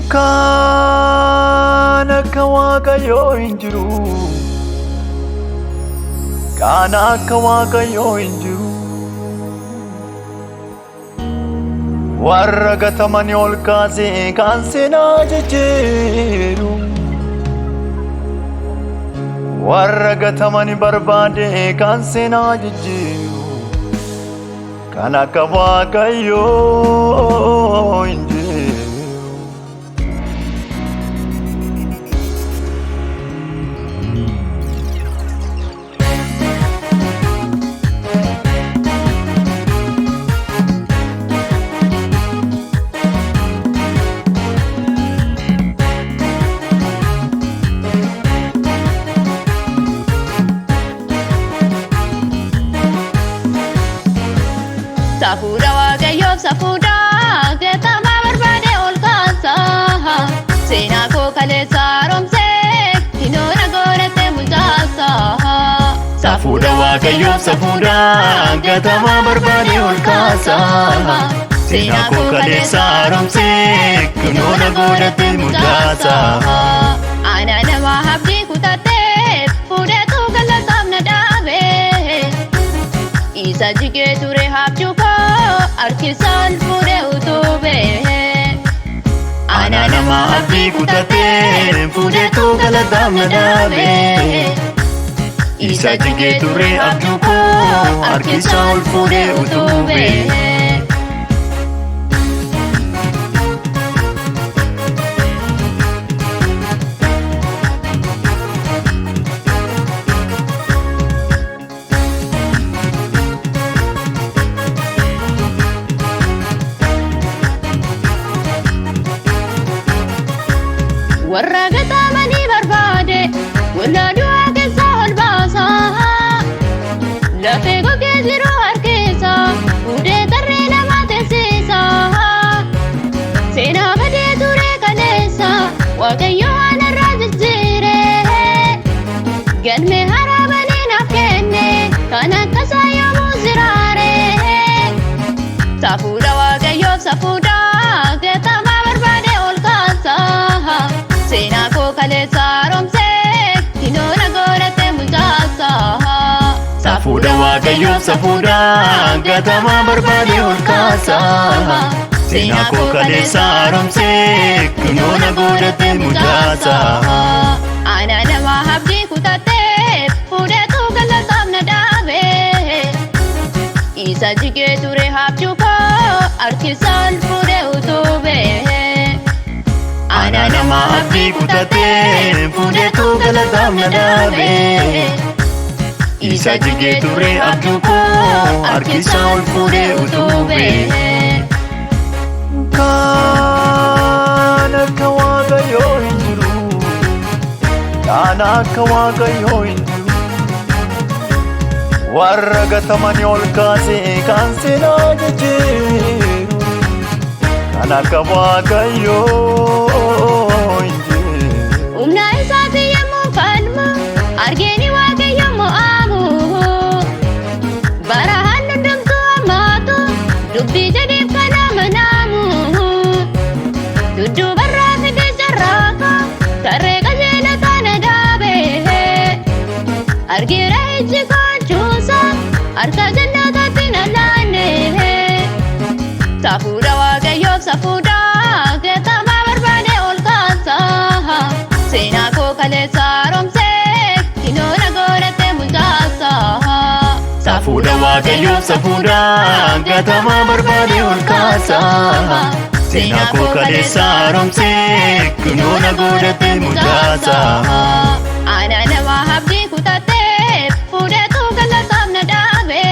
Kan akka Waaqayyoo hin jiru. Kan akka Waaqayyoo hin jiru. Warra gatamanii ol kaasee kan seenaa jijjiiru. Warra gatamanii barbaade kan seenaa jijjiiru. Kan akka Waaqayyoo hin jiru. Safuudha Waaqayyoof safuudha gatamaa barbaade ol kaasa. Seenaa koo kaleessa haaromsee hinoona godhatee mul'aasa. Safuudha Waaqayyoof safuudha gatamaa barbaade ol kaasa. Seenaa koo kaleessa haaromsee hinoona godhatee mul'aasa. Ana nama abdii kutatee fuudheetu galataaf na dhaabe. Isa jigee ture abjuu koo harkisaan fuudhee utube. Ana nama abdii kutatee fuudheetu galataaf na dhaabe. Isa jigee ture abjuu koo harkisaan fuudhee utube. Warra gatamanii barbaade walla du'aa keessa ol baasa. Lafee gogee jiru harkeessa fuudhee tarree nama teessisa. Seenaa badee ture kaleessa Waaqayyo waan irraa jijjiire. Galmee haaraa banee naaf kenne kan akkasaa yoomuu jiraare. Safuudha Waaqayyoof safuudha gatamaa barbaade ol kaasa. Seenaa koo kaleessa haaromsee hinoona godhatee mul'aasa. Safuudha Waaqayyoof safuudha gatamaa barbaade ol kaasa. Seenaa koo kaleessa haaromsee hinoona godhatee mul'aasa. Ana nama abdii kutatee fuudheetu galataaf na dhaabe. Isa jigee ture abjuu koo harkisaan fuudhee utube. Ana nama abdii kutatee fuudheetu galataaf na dhaabe. Isa jigee ture abjuu koo harkisaan fuudhee utube. Kan akka Waaqayyoo hin jiru. Kan akka Waaqayyoo hin jiru. Warra gatamanii ol kaasee kan seenaa jijjiiru. Kan akka Waaqayyoo hin jiru. Humna isaati yemmuu falmu argeeni Waaqayyo mo'amu. Bara hundumtuu hammaatu dubbii jedheef kan amanamu. Dudduubarraa fidee jarraaka tarree qajeela kana dhaabe. Argeera ijji koolchuusa harka jannataatti na laanne. Safuudha Waaqayyoof safuudha gatamaa barbaade ol kaasa. Seenaa koo kaleessa haaromsee hinoona godhatee mul'aasa. Safuudha Waaqayyoof safuudha gatamaa barbaade ol kaasa. Seenaa koo kaleessa haaromsee hinoona godhatee mul'aasa. Ana nama abdii kutatee fuudheetu galataaf na dhaabe.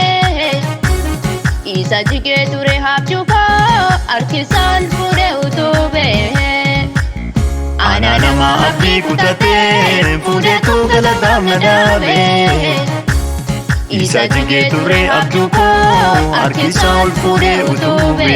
Isa jigee ture abjuu koo harkisaan fuudhee utube. Ana nama abdii kutatee fuudheetu galataaf na dhaabe. Isa jigee ture abjuu koo harkisaan fuudhee utube.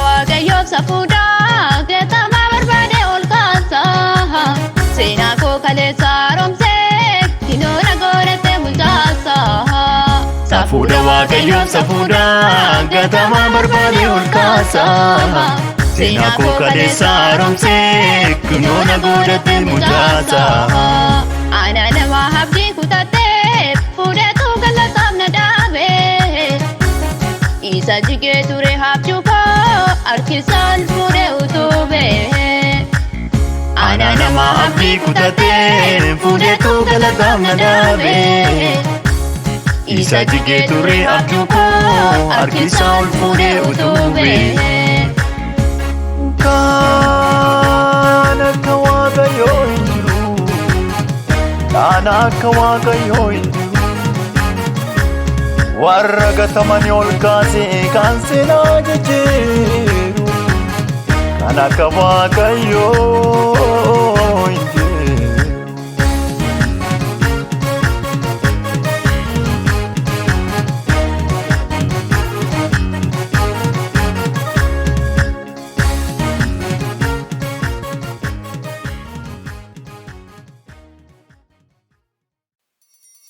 waaqayyoof safuudhaa gatamaa barbaade ol kaasa seenaa koo kaleessa haaromsee kinoona godhate mul'aasa. Safuudha waaqayyoof safuudhaa gatamaa barbaade ol kaasa seenaa koo kaleessa haaromsee kinoona godhate mul'aasa. Ana nama abdii kutatee fuudheetu galataaf na dhaabe isa jigee ture abjuu koo harkisaan fuudhee utube. Ana nama abdii kutatee fuudheetu galataaf na dhaabe isa jigee ture abjuu koo harkisaan fuudhee utube. Kan akka waaqayyoo hin jiru kan akka waaqayyoo hin jiru warra gatamanii ol kaasee kan seenaa jijjiiru kan akka waaqayyoo hin